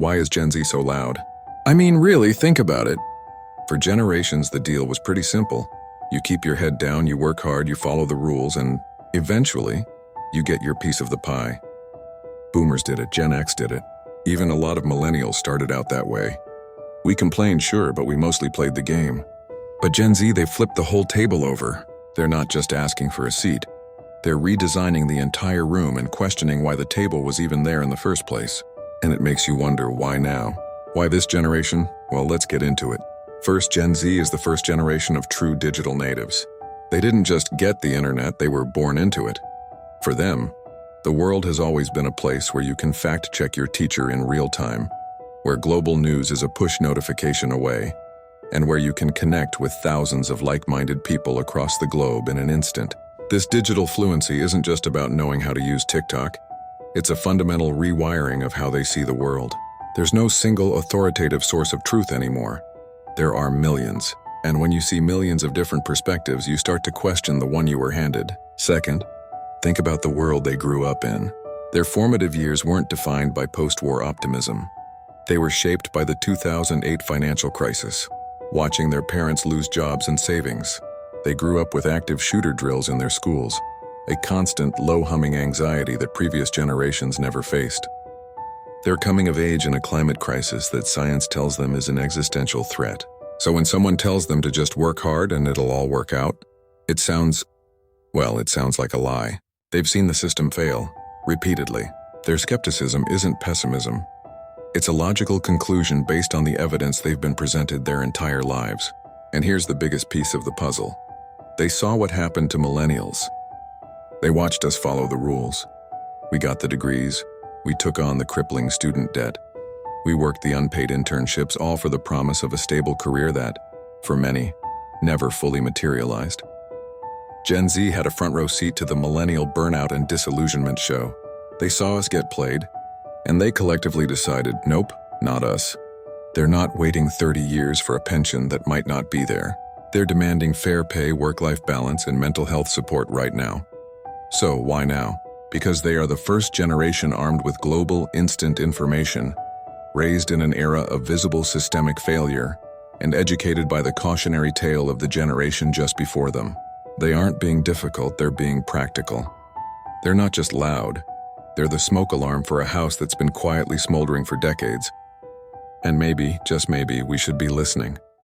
Why is Gen Z so loud? I mean, really, think about it. For generations, the deal was pretty simple. You keep your head down, you work hard, you follow the rules, and eventually, you get your piece of the pie. Boomers did it, Gen X did it. Even a lot of millennials started out that way. We complained, sure, but we mostly played the game. But Gen Z, they flipped the whole table over. They're not just asking for a seat. They're redesigning the entire room and questioning why the table was even there in the first place. And it makes you wonder, why now? Why this generation? Well, let's get into it. First, Gen Z is the first generation of true digital natives. They didn't just get the internet, they were born into it. For them, the world has always been a place where you can fact-check your teacher in real time, where global news is a push notification away, and where you can connect with thousands of like-minded people across the globe in an instant. This digital fluency isn't just about knowing how to use TikTok. It's a fundamental rewiring of how they see the world. There's no single authoritative source of truth anymore. There are millions, and when you see millions of different perspectives, you start to question the one you were handed. Second, think about the world they grew up in. Their formative years weren't defined by post-war optimism. They were shaped by the 2008 financial crisis, watching their parents lose jobs and savings. They grew up with active shooter drills in their schools, a constant, low-humming anxiety that previous generations never faced. They're coming of age in a climate crisis that science tells them is an existential threat. So when someone tells them to just work hard and it'll all work out, it sounds like a lie. They've seen the system fail, repeatedly. Their skepticism isn't pessimism. It's a logical conclusion based on the evidence they've been presented their entire lives. And here's the biggest piece of the puzzle. They saw what happened to millennials. They watched us follow the rules. We got the degrees. We took on the crippling student debt. We worked the unpaid internships, all for the promise of a stable career that, for many, never fully materialized. Gen Z had a front-row seat to the millennial burnout and disillusionment show. They saw us get played, and they collectively decided, nope, not us. They're not waiting 30 years for a pension that might not be there. They're demanding fair pay, work-life balance, and mental health support right now. So, why now? Because they are the first generation armed with global, instant information, raised in an era of visible systemic failure, and educated by the cautionary tale of the generation just before them. They aren't being difficult, they're being practical. They're not just loud. They're the smoke alarm for a house that's been quietly smoldering for decades. And maybe, just maybe, we should be listening.